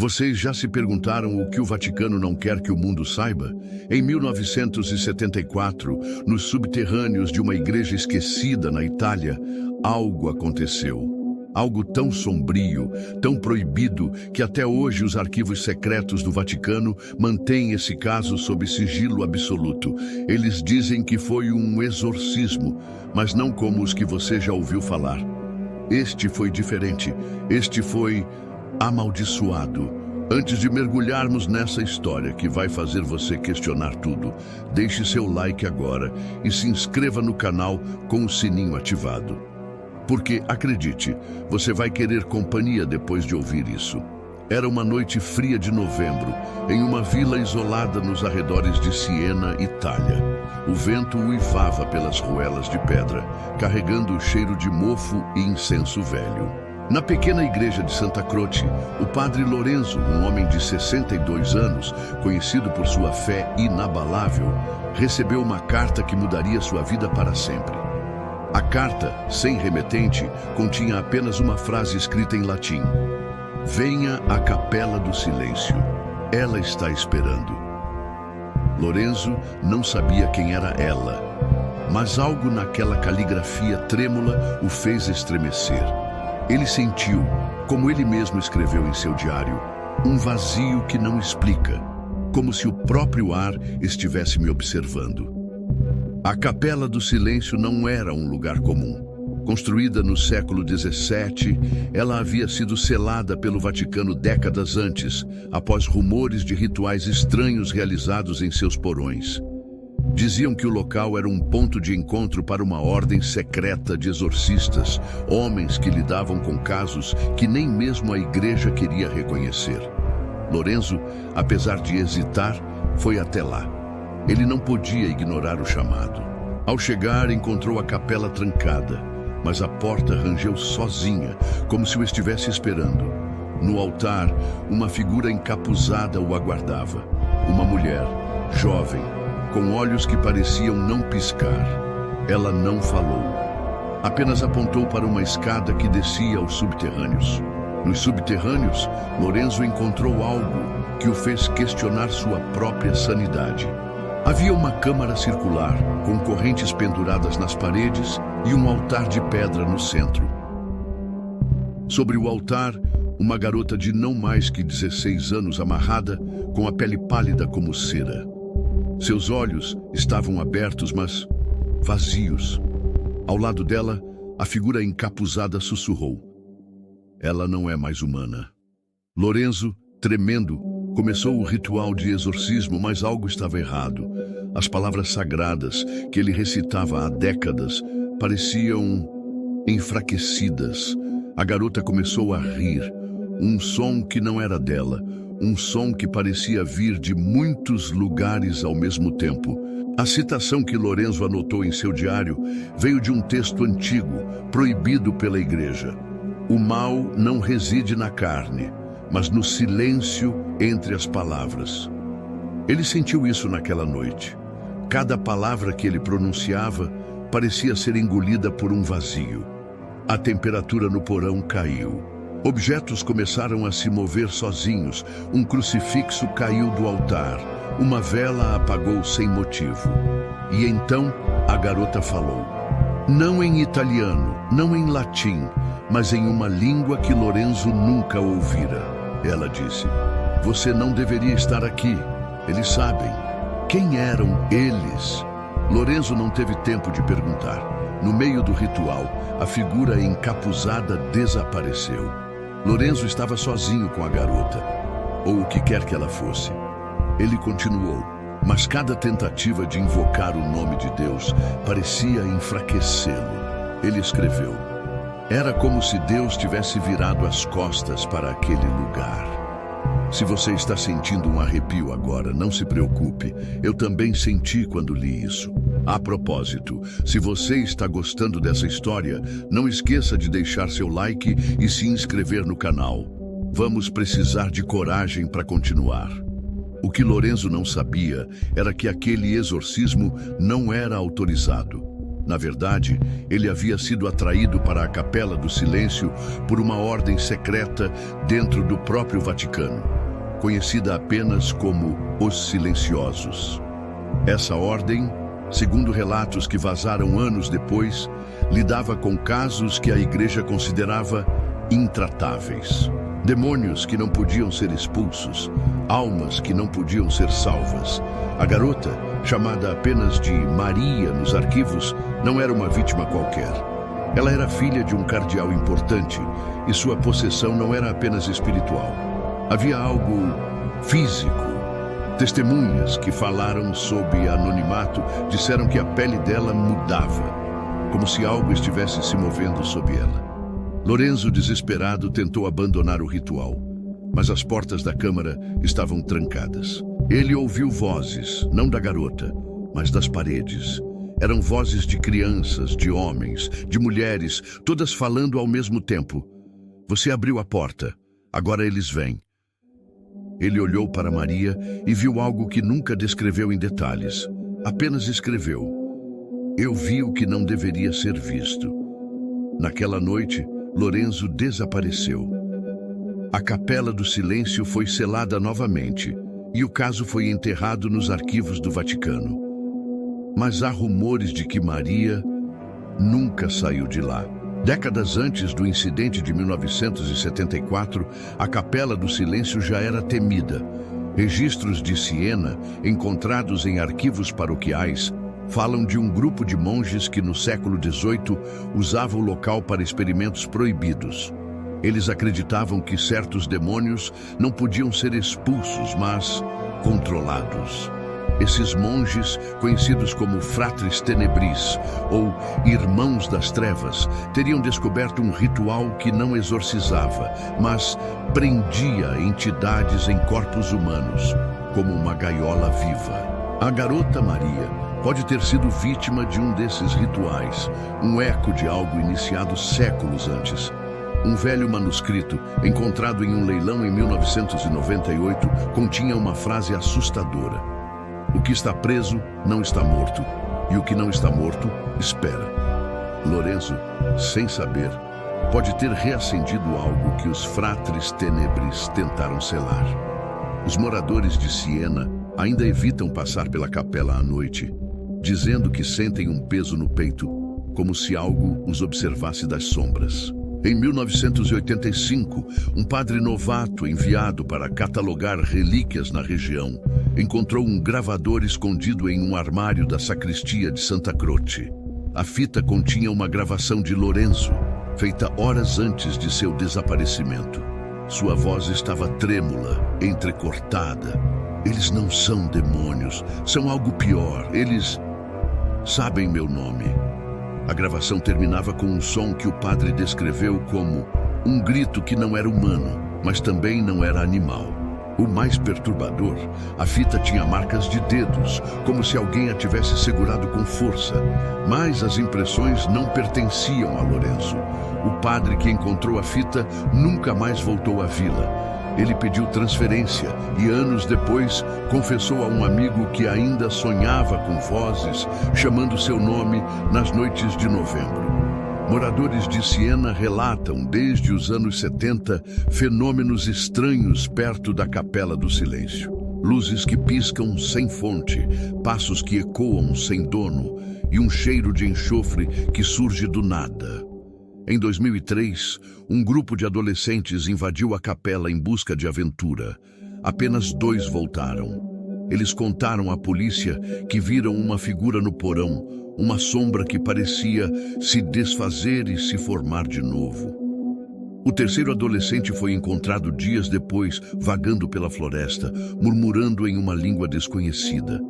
Vocês já se perguntaram o que o Vaticano não quer que o mundo saiba? Em 1974, nos subterrâneos de uma igreja esquecida na Itália, algo aconteceu. Algo tão sombrio, tão proibido, que até hoje os arquivos secretos do Vaticano mantêm esse caso sob sigilo absoluto. Eles dizem que foi um exorcismo, mas não como os que você já ouviu falar. Este foi diferente. Este foi amaldiçoado. Antes de mergulharmos nessa história que vai fazer você questionar tudo, deixe seu like agora e se inscreva no canal com o sininho ativado. Porque, acredite, você vai querer companhia depois de ouvir isso. Era uma noite fria de novembro, em uma vila isolada nos arredores de Siena, Itália. O vento uivava pelas ruelas de pedra, carregando o cheiro de mofo e incenso velho. Na pequena igreja de Santa Croce, o padre Lorenzo, um homem de 62 anos, conhecido por sua fé inabalável, recebeu uma carta que mudaria sua vida para sempre. A carta, sem remetente, continha apenas uma frase escrita em latim: "Venha à Capela do Silêncio. Ela está esperando." Lorenzo não sabia quem era ela, mas algo naquela caligrafia trêmula o fez estremecer. Ele sentiu, como ele mesmo escreveu em seu diário, um vazio que não explica, como se o próprio ar estivesse me observando. A Capela do Silêncio não era um lugar comum. Construída no século XVII, ela havia sido selada pelo Vaticano décadas antes, após rumores de rituais estranhos realizados em seus porões. Diziam que o local era um ponto de encontro para uma ordem secreta de exorcistas, homens que lidavam com casos que nem mesmo a igreja queria reconhecer. Lorenzo, apesar de hesitar, foi até lá. Ele não podia ignorar o chamado. Ao chegar, encontrou a capela trancada, mas a porta rangeu sozinha, como se o estivesse esperando. No altar, uma figura encapuzada o aguardava. Uma mulher, jovem, com olhos que pareciam não piscar. Ela não falou. Apenas apontou para uma escada que descia aos subterrâneos. Nos subterrâneos, Lorenzo encontrou algo que o fez questionar sua própria sanidade. Havia uma câmara circular, com correntes penduradas nas paredes e um altar de pedra no centro. Sobre o altar, uma garota de não mais que 16 anos amarrada, com a pele pálida como cera. Seus olhos estavam abertos, mas vazios. Ao lado dela, a figura encapuzada sussurrou: "Ela não é mais humana." Lorenzo, tremendo, começou o ritual de exorcismo, mas algo estava errado. As palavras sagradas que ele recitava há décadas pareciam enfraquecidas. A garota começou a rir, um som que não era dela, um som que parecia vir de muitos lugares ao mesmo tempo. A citação que Lorenzo anotou em seu diário veio de um texto antigo, proibido pela igreja. "O mal não reside na carne, mas no silêncio entre as palavras." Ele sentiu isso naquela noite. Cada palavra que ele pronunciava parecia ser engolida por um vazio. A temperatura no porão caiu. Objetos começaram a se mover sozinhos. Um crucifixo caiu do altar. Uma vela apagou sem motivo. E então a garota falou. Não em italiano, não em latim, mas em uma língua que Lorenzo nunca ouvira. Ela disse: "Você não deveria estar aqui. Eles sabem." Quem eram eles? Lorenzo não teve tempo de perguntar. No meio do ritual, a figura encapuzada desapareceu. Lorenzo estava sozinho com a garota, ou o que quer que ela fosse. Ele continuou, mas cada tentativa de invocar o nome de Deus parecia enfraquecê-lo. Ele escreveu: "Era como se Deus tivesse virado as costas para aquele lugar." Se você está sentindo um arrepio agora, não se preocupe. Eu também senti quando li isso. A propósito, se você está gostando dessa história, não esqueça de deixar seu like e se inscrever no canal. Vamos precisar de coragem para continuar. O que Lorenzo não sabia era que aquele exorcismo não era autorizado. Na verdade, ele havia sido atraído para a Capela do Silêncio por uma ordem secreta dentro do próprio Vaticano, conhecida apenas como os Silenciosos. Essa ordem, segundo relatos que vazaram anos depois, lidava com casos que a Igreja considerava intratáveis. Demônios que não podiam ser expulsos, almas que não podiam ser salvas. A garota, chamada apenas de Maria nos arquivos, não era uma vítima qualquer. Ela era filha de um cardeal importante e sua possessão não era apenas espiritual. Havia algo físico. Testemunhas que falaram sob anonimato disseram que a pele dela mudava, como se algo estivesse se movendo sob ela. Lorenzo, desesperado, tentou abandonar o ritual, mas as portas da câmara estavam trancadas. Ele ouviu vozes, não da garota, mas das paredes. Eram vozes de crianças, de homens, de mulheres, todas falando ao mesmo tempo. Você abriu a porta, agora eles vêm. Ele olhou para Maria e viu algo que nunca descreveu em detalhes. Apenas escreveu: eu vi o que não deveria ser visto. Naquela noite, Lorenzo desapareceu. A Capela do Silêncio foi selada novamente e o caso foi enterrado nos arquivos do Vaticano. Mas há rumores de que Maria nunca saiu de lá. Décadas antes do incidente de 1974, a Capela do Silêncio já era temida. Registros de Siena, encontrados em arquivos paroquiais, falam de um grupo de monges que no século XVIII usava o local para experimentos proibidos. Eles acreditavam que certos demônios não podiam ser expulsos, mas controlados. Esses monges, conhecidos como Fratres Tenebris, ou Irmãos das Trevas, teriam descoberto um ritual que não exorcizava, mas prendia entidades em corpos humanos, como uma gaiola viva. A garota Maria pode ter sido vítima de um desses rituais, um eco de algo iniciado séculos antes. Um velho manuscrito, encontrado em um leilão em 1998, continha uma frase assustadora: o que está preso não está morto, e o que não está morto, espera. Lorenzo, sem saber, pode ter reacendido algo que os Fratres Tenebris tentaram selar. Os moradores de Siena ainda evitam passar pela capela à noite, dizendo que sentem um peso no peito, como se algo os observasse das sombras. Em 1985, um padre novato enviado para catalogar relíquias na região encontrou um gravador escondido em um armário da sacristia de Santa Croce. A fita continha uma gravação de Lorenzo, feita horas antes de seu desaparecimento. Sua voz estava trêmula, entrecortada. Eles não são demônios, são algo pior. Eles sabem meu nome. A gravação terminava com um som que o padre descreveu como um grito que não era humano, mas também não era animal. O mais perturbador, a fita tinha marcas de dedos, como se alguém a tivesse segurado com força. Mas as impressões não pertenciam a Lorenzo. O padre que encontrou a fita nunca mais voltou à vila. Ele pediu transferência e, anos depois, confessou a um amigo que ainda sonhava com vozes, chamando seu nome nas noites de novembro. Moradores de Siena relatam, desde os anos 70, fenômenos estranhos perto da Capela do Silêncio. Luzes que piscam sem fonte, passos que ecoam sem dono e um cheiro de enxofre que surge do nada. Em 2003, um grupo de adolescentes invadiu a capela em busca de aventura. Apenas 2 voltaram. Eles contaram à polícia que viram uma figura no porão, uma sombra que parecia se desfazer e se formar de novo. O terceiro adolescente foi encontrado dias depois, vagando pela floresta, murmurando em uma língua desconhecida.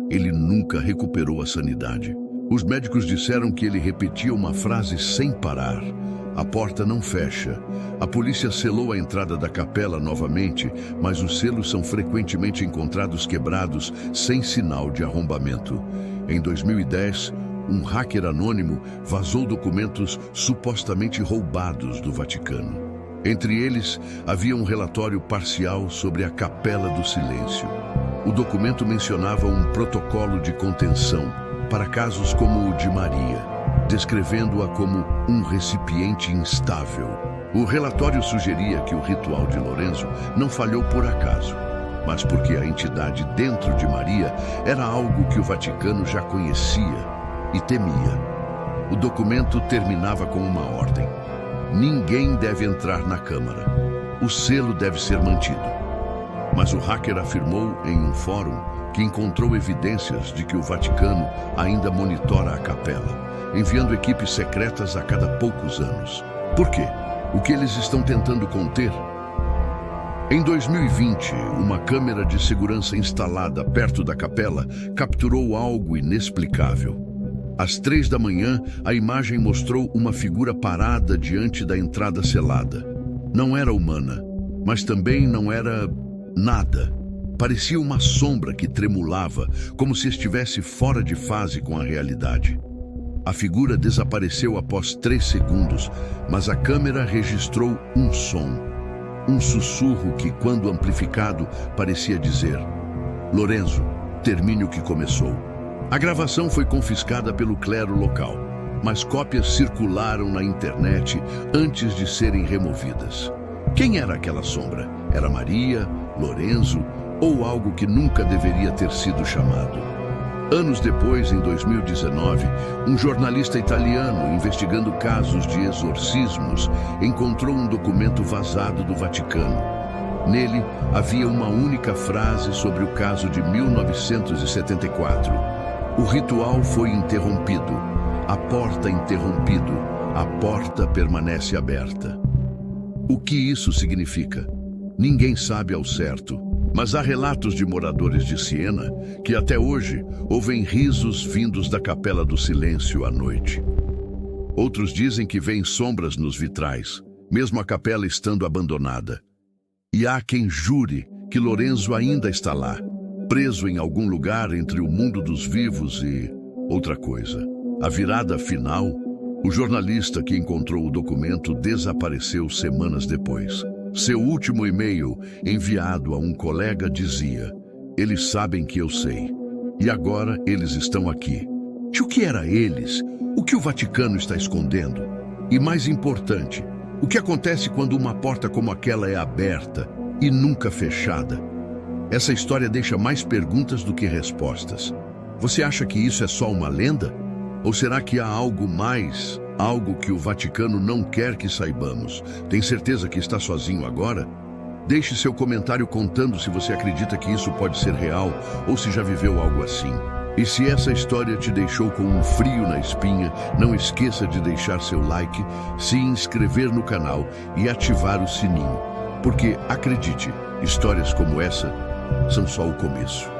Ele nunca recuperou a sanidade. Os médicos disseram que ele repetia uma frase sem parar. A porta não fecha. A polícia selou a entrada da capela novamente, mas os selos são frequentemente encontrados quebrados, sem sinal de arrombamento. Em 2010, um hacker anônimo vazou documentos supostamente roubados do Vaticano. Entre eles, havia um relatório parcial sobre a Capela do Silêncio. O documento mencionava um protocolo de contenção, para casos como o de Maria, descrevendo-a como um recipiente instável. O relatório sugeria que o ritual de Lorenzo não falhou por acaso, mas porque a entidade dentro de Maria era algo que o Vaticano já conhecia e temia. O documento terminava com uma ordem: ninguém deve entrar na Câmara. O selo deve ser mantido. Mas o hacker afirmou em um fórum que encontrou evidências de que o Vaticano ainda monitora a capela, enviando equipes secretas a cada poucos anos. Por quê? O que eles estão tentando conter? Em 2020, uma câmera de segurança instalada perto da capela capturou algo inexplicável. Às 3 da manhã, a imagem mostrou uma figura parada diante da entrada selada. Não era humana, mas também não era nada. Parecia uma sombra que tremulava, como se estivesse fora de fase com a realidade. A figura desapareceu após 3 segundos, mas a câmera registrou um som. Um sussurro que, quando amplificado, parecia dizer: Lorenzo, termine o que começou. A gravação foi confiscada pelo clero local, mas cópias circularam na internet antes de serem removidas. Quem era aquela sombra? Era Maria, Lorenzo ou algo que nunca deveria ter sido chamado? Anos depois, em 2019, um jornalista italiano investigando casos de exorcismos encontrou um documento vazado do Vaticano. Nele, havia uma única frase sobre o caso de 1974. O ritual foi interrompido. A porta interrompido. A porta permanece aberta. O que isso significa? Ninguém sabe ao certo. Mas há relatos de moradores de Siena que até hoje ouvem risos vindos da Capela do Silêncio à noite. Outros dizem que veem sombras nos vitrais, mesmo a capela estando abandonada. E há quem jure que Lorenzo ainda está lá, preso em algum lugar entre o mundo dos vivos e outra coisa. A virada final, o jornalista que encontrou o documento desapareceu semanas depois. Seu último e-mail, enviado a um colega, dizia: eles sabem que eu sei. E agora eles estão aqui. E o que era eles? O que o Vaticano está escondendo? E mais importante, o que acontece quando uma porta como aquela é aberta e nunca fechada? Essa história deixa mais perguntas do que respostas. Você acha que isso é só uma lenda? Ou será que há algo mais? Algo que o Vaticano não quer que saibamos? Tem certeza que está sozinho agora? Deixe seu comentário contando se você acredita que isso pode ser real ou se já viveu algo assim. E se essa história te deixou com um frio na espinha, não esqueça de deixar seu like, se inscrever no canal e ativar o sininho. Porque, acredite, histórias como essa são só o começo.